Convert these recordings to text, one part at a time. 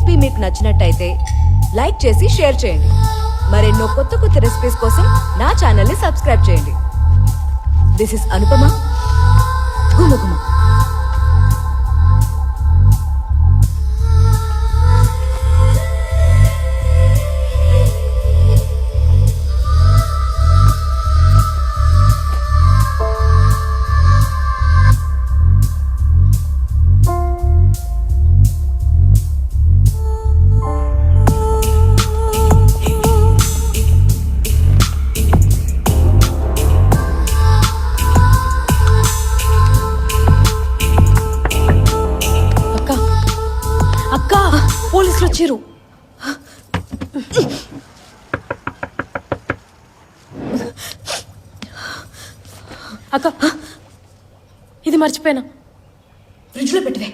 Recipe మీకు నచ్చినట్టయితే like చేసి షేర్ చేయండి. మరెన్నో కొత్త కొత్త రెసిపీస్ కోసం నా ఛానల్ని సబ్స్క్రైబ్ చేయండి. దిస్ ఇస్ అనుపమ గుమగుమ. పోలీసులు వచ్చారు. అక్క ఇది మర్చిపోయినా, ఫ్రిడ్జ్ లో పెట్టివే.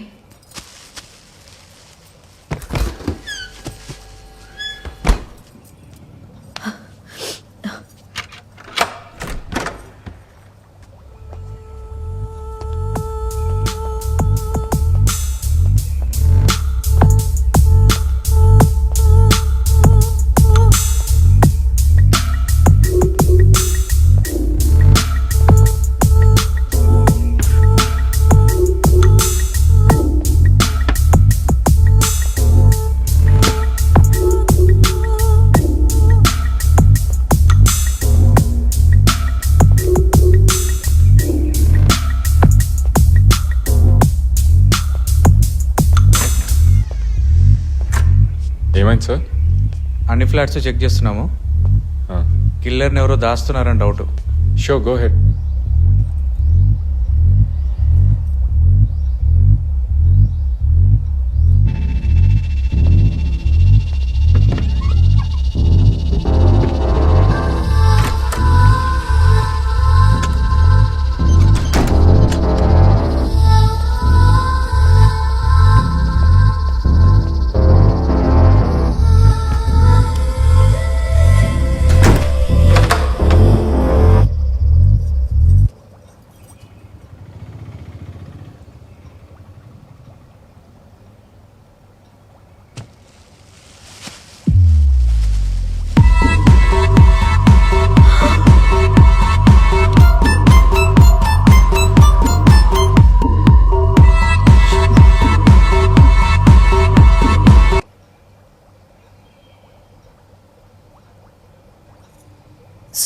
ఏమైంది సార్? అన్ని ఫ్లాట్స్ చెక్ చేస్తున్నాము. కిల్లర్ని ఎవరో దాస్తున్నారని doubt. So go ahead.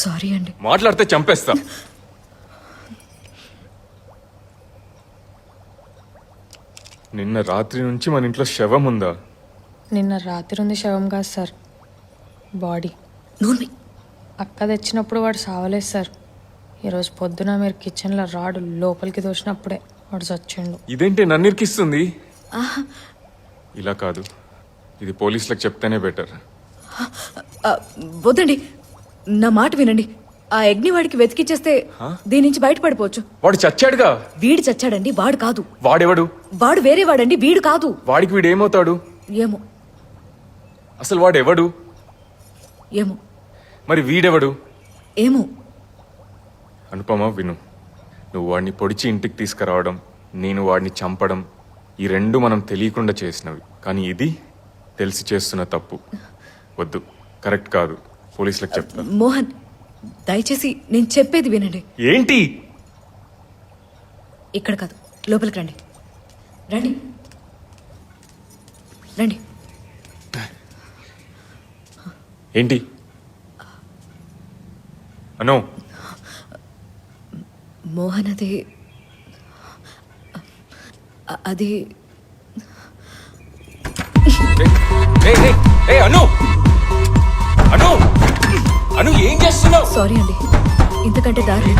Sorry అండి. మాట్లాడితే చంపేస్తా. నిన్న రాత్రి నుంచి మన ఇంట్లో శవం ఉందా? నిన్న రాత్రి ఉంది శవం కాదు సార్, బాడీ. నూనె అక్క తెచ్చినప్పుడు వాడు సావలేదు సార్. ఈరోజు పొద్దున మీరు కిచెన్లో రాడు లోపలికి దోసినప్పుడే వాడు చచ్చిండు. ఇదేంటి నన్ను ఇరికిస్తుంది? ఇలా కాదు, ఇది పోలీసులకు చెప్తేనే బెటర్. వద్దండి, నా మాట వినండి. ఆ అగ్ని వాడికి వెతికిచ్చేస్తే దీని నుంచి బయటపడిపోవచ్చు. వాడు చచ్చాడుగా. వీడు చచ్చాడండి, వాడు కాదు. వాడెవడు? వాడు వేరే వాడండి, వీడు కాదు. వాడికి వీడు ఏమవుతాడు? ఏమో. అసలు వాడెవడు? ఏమో. మరి వీడెవడు? ఏమో. అనుపమ విను, నువ్వు వాడిని పొడిచి ఇంటికి తీసుకురావడం, నేను వాడిని చంపడం, ఈ రెండు మనం తెలియకుండా చేసినవి. కానీ ఇది తెలిసి చేస్తున్న తప్పు. వద్దు, కరెక్ట్ కాదు. పోలీసులకు చెప్తా. మోహన్, దయచేసి నేను చెప్పేది వినండి. ఏంటి? ఇక్కడ కాదు, లోపలికి రండి. రండి రండి. ఏంటి? అను, మోహన్, అది అను అను అను ఏం చేస్తున్నావు? సారీ అండి, ఇంతకంటే దారి.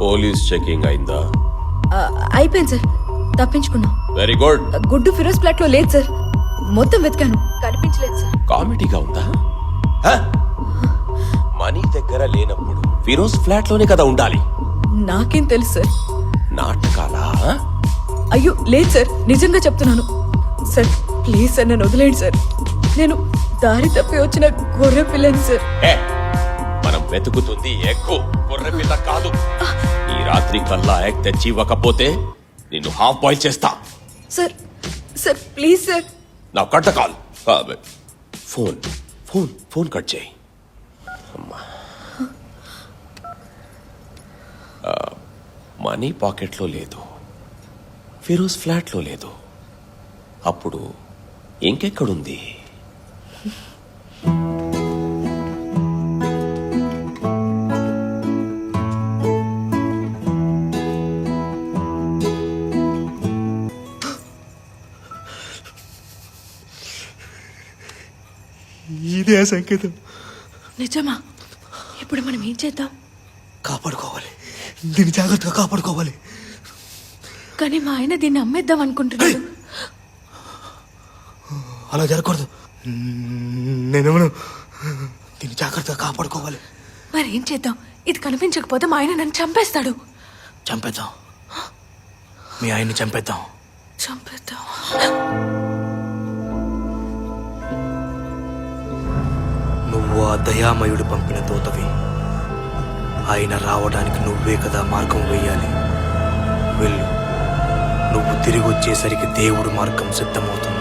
పోలీస్ చెకింగ్ అయిందా? అయిపోయింది సార్, తప్పించుకున్నాం. Very good. గుడ్డు ఫిరోజ్ ఫ్లాట్ లో లేదు సార్, మొత్తం వెతికాను, కనిపించలేదు సార్. కామెడీగా ఉందా? మనీ దగ్గర లేనప్పుడు ఫిరోజ్ ఫ్లాట్ లోనే కదా ఉండాలి. నాకేం తెలుసు సార్. నాటకాలా? అయ్యో లేదు సార్, నిజంగా చెప్తున్నాను సార్. ప్లీజ్ సార్ నన్ను వదిలేండి సార్. నేను దారి తప్పి వచ్చిన గొర్రె పిల్లని సార్. ఏ మనం వెతుకుతుంది ఎగ్గు గొర్రె పిల్ల కాదు. ఈ రాత్రి కల్లా ఎగ్ తెచ్చి ఇవ్వకపోతే నిన్ను హాఫ్ బాయిల్ చేస్తా. Sir sir please sir. నా కట్ట call. Phone phone phone cut చేయి. అమ్మా. మనీ పాకెట్లో లేదు, ఫిరోజ్ ఫ్లాట్లో లేదు. అప్పుడు ఇంకెక్కడుంది? ఇదే ఆ సంకేతం. నిజమా? ఇప్పుడు మనం ఏం చేద్దాం? కాపాడుకోవాలి, దీన్ని జాగ్రత్తగా కాపాడుకోవాలి. కానీ మా ఆయన దీన్ని అమ్మేద్దాం అనుకుంటున్నాడు. అలా జరగకూడదు. నేనేమను దీన్ని జాగ్రత్తగా కాపాడుకోవాలి. మరి ఏం చేద్దాం? ఇది కనిపించకపోతే మా ఆయన నన్ను చంపేస్తాడు. చంపేద్దాం, మీ ఆయన్ని చంపేద్దాం. చంపేద్దాం. నువ్వు ఆ దయామయుడు పంపిన దూతవి. ఆయన రావడానికి నువ్వే కదా మార్గం వేయాలి. వెళ్ళు, నువ్వు తిరిగి వచ్చేసరికి దేవుడు మార్గం సిద్ధమవుతుంది.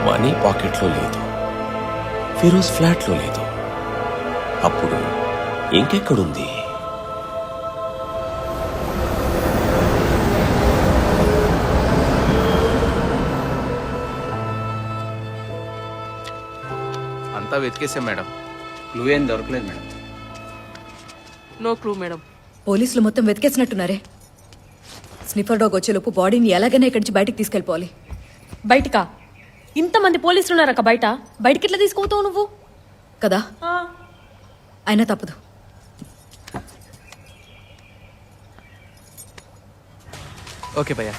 మనీ పాకెట్లో లేదు, ఫిరోజ్ ఫ్లాట్లో లేదు. అప్పుడు ఇంకెక్కడుంది? అంతా వెతికేసాం మేడం. క్లూ ఏం దొరకలేదు మేడం. No clue madam. పోలీసులు మొత్తం వెతికేసినట్టున్నారే. స్నిఫర్ డాగ్ వచ్చేలోపు బాడీని ఎలాగైనా ఇక్కడి నుంచి బయటకు తీసుకెళ్ళిపోవాలి. బయటికా? ఇంతమంది పోలీసులు ఉన్నారక్క బయట. బయటికి ఎట్లా తీసుకుపోతావు నువ్వు? కదా, అయినా తప్పదు. ఓకే భయ్యా.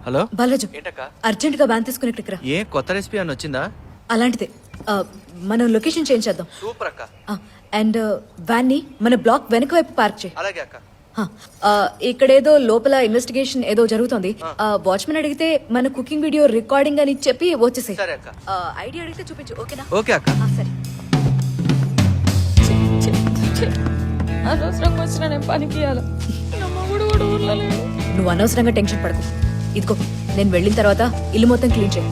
హలో బాలాజు, ఏంటక్క? అర్జెంట్ గా వ్యాన్ తీసుకుని ఇక్కడికి రా. ఏ కొత్త రెసిపీ అని వచ్చిందా? అలాంటిదే. మనం లొకేషన్ చేంజ్ చేద్దాం. సూపర్ అక్క. అండ్ వ్యాన్ ని మన బ్లాక్ వెనక వైపు పార్క్ చేయి. అలాగే అక్క. ఇక్కడేదో లోపల ఇన్వెస్టిగేషన్ ఏదో జరుగుతుంది. వాచ్మెన్ అడిగితే మన కుకింగ్ వీడియో రికార్డింగ్ అని చెప్పి వచ్చేసాయి. సరే అక్క. ఐడియా అడిగితే చూపించు, ఓకేనా? ఓకే అక్క. సరే. అనవసరంగా వచ్చిన నేను పనికి ఇవ్వాలి. కూడా ఊర్లో లేడు. నువ్వు అనవసరంగా టెన్షన్ పడకు. ఇదిగో, నేను వెళ్ళిన తర్వాత ఇల్లు మొత్తం క్లీన్ చేయి.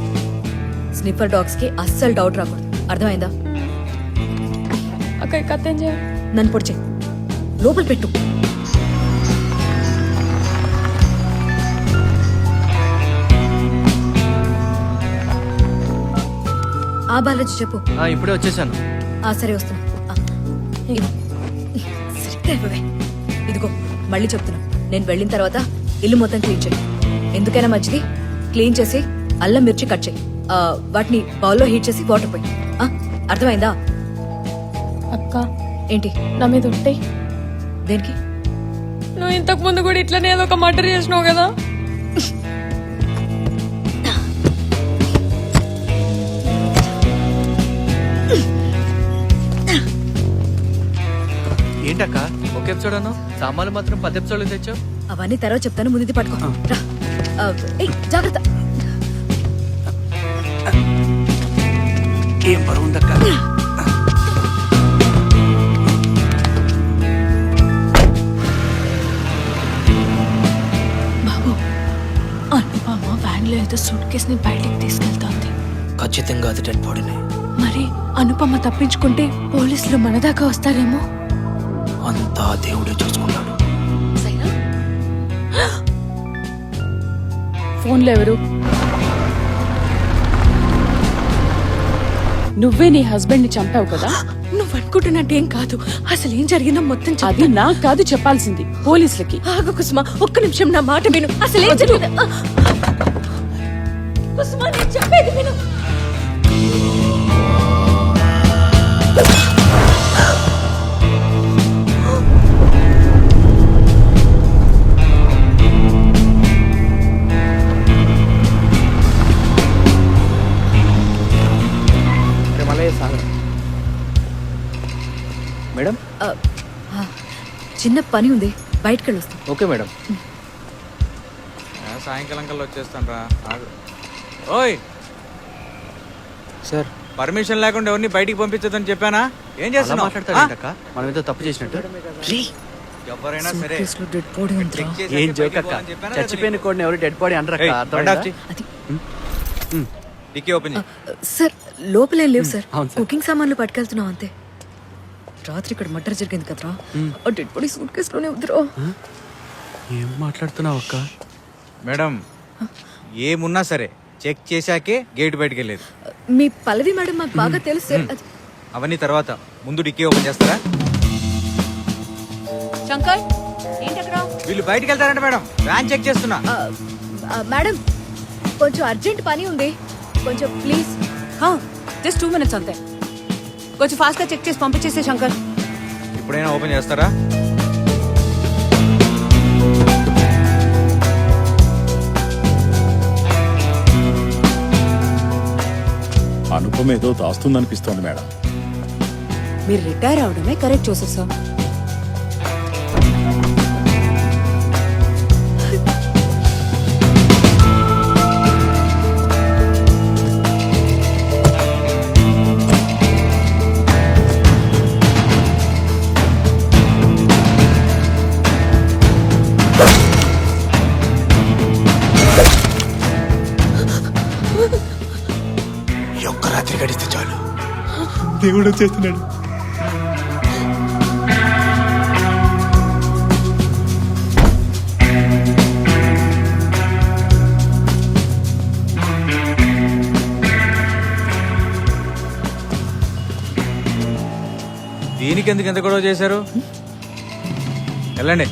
స్నిఫర్ డాగ్స్ కి అస్సలు డౌట్ రాకూడదు, అర్థమైందా? అక్క ఈ కథ ఏం చేయాలి? నన్ను పొడిచే లోపల పెట్టు. ఆ బాలాజీ చెప్పు. ఇప్పుడే వచ్చేసాను. సరే వస్తున్నా. సరిగ్గా ఇవ్వవే. ఇదిగో మళ్ళీ చెప్తున్నా, నేను వెళ్ళిన తర్వాత ఇల్లు మొత్తం క్లీన్ చేయి. ఎందుకైనా మంచిది క్లీన్ చేసి అల్లం మిర్చి కట్ చేయి. వాటిని బౌల్లో హీట్ చేసి వాటర్ పోయి. అర్థమైందా? అక్క ఏంటి? నా మీద ఉంటాయి. దేనికి? నువ్వు ఇంతకు ముందు కూడా ఇట్లనే ఏదో ఒక మర్డర్ చేసినావు కదా. ఏంటక్క ఒక ఎపిసోడ్ అన్నావు, సామాన్లు మాత్రం 10 ఎపిసోడ్లు తెచ్చావు. అవన్నీ తర్వాత చెప్తాను, ముందు పట్టుకో. రా. ఏయ్, జాగ్రత్త. ఏం బరువు ఉందక్క? బాబు, అనుపమ వ్యాన్లో ఏదో సూట్ కేసుని బయటికి తీసుకెళ్తోంది. ఖచ్చితంగా అది డెడ్ బాడీనే. మరి అనుపమ తప్పించుకుంటే పోలీసులు మన దాకా వస్తారేమో. అంతా దేవుడే చూసుకున్నాడు. ఫోన్లో ఎవరు? నువ్వే నీ హస్బెండ్ ని చంపావు కదా. నువ్వు అనుకుంటున్నట్టు ఏం కాదు. అసలు ఏం జరిగిందో మొత్తం అది నాకు కాదు చెప్పాల్సింది, పోలీసులకి. ఆగు కుసుమ, ఒక్క నిమిషం నా మాట విను. అసలు ఏం జరిగింది? కుసుమ, నేను చెప్పేది విను. మేడం చిన్న పని ఉంది, బయటకు వెళ్ళొస్తాం. Okay madam. సాయంకాలం కల్లా వచ్చేస్తాను రా. ఓయ్ సార్ పర్మిషన్ లేకుండా ఎవరిని బయటికి పంపించదని చెప్పానా? ఏం అలా చేస్తున్నావు? మాట్లాడతాడేంటక్క? మనం ఏదో తప్పు చేసినట్టు. ఎవరైనా సరే కేసులో డెడ్ బాడీ ఉందిరా. చెక్ చేశాకే ఏం జోక్ బయటికి అక్క, పోవాలని చెప్పానా? చచ్చిపోయిన కోడిని ఎవరు డెడ్ బాడీ అనరక్క. ఏయ్, బండి ఆఫ్ చెయ్. అది డిక్కీ ఓపెన్ చేయి. సార్, లోపలేం లేవు సార్. అవును సార్. కుకింగ్ సామాన్లు పట్టుకెళ్తున్నాం అంతే. రాత్రి ఇక్కడ మర్డర్ జరిగింది కదరా, ఆ డెడ్ బాడీ సూట్ కేసులోనే ఉందిరా. ఏం మాట్లాడుతున్నావు అక్క? మేడం ఏమున్నా సరే చెక్ చేశాకే గేట్ బయటికి వెళ్ళేది. మీ పల్లవి మేడం మాకు బాగా తెలుసు సార్. అవన్నీ తర్వాత, ముందు డిక్కీ ఓపెన్ చేస్తారా? శంకర్ ఏంటక్కడ? వీళ్ళు బయటికి వెళ్తారంట మేడం, వ్యాన్ చెక్ చేస్తున్నా. మేడం కొంచెం అర్జెంట్ పని ఉంది, కొంచెం ప్లీజ్. జస్ట్ 2 minutes అంతే. కొంచెం ఫాస్ట్ గా చెక్ చేసి పంపించేసే శంకర్. ఇప్పుడైనా ఓపెన్ చేస్తారా? అనుపమ ఏదో దాస్తుందనిపిస్తోంది మేడం. మీరు రిటైర్ అవడమే కరెక్ట్ జోసెఫ్ సార్. ఈ ఒక్క రాత్రి గడిస్తే చాలు. దేవుడు వచ్చేస్తున్నాడు. దీనికి ఎందుకు ఎంత గొడవ చేశారు? వెళ్ళండి.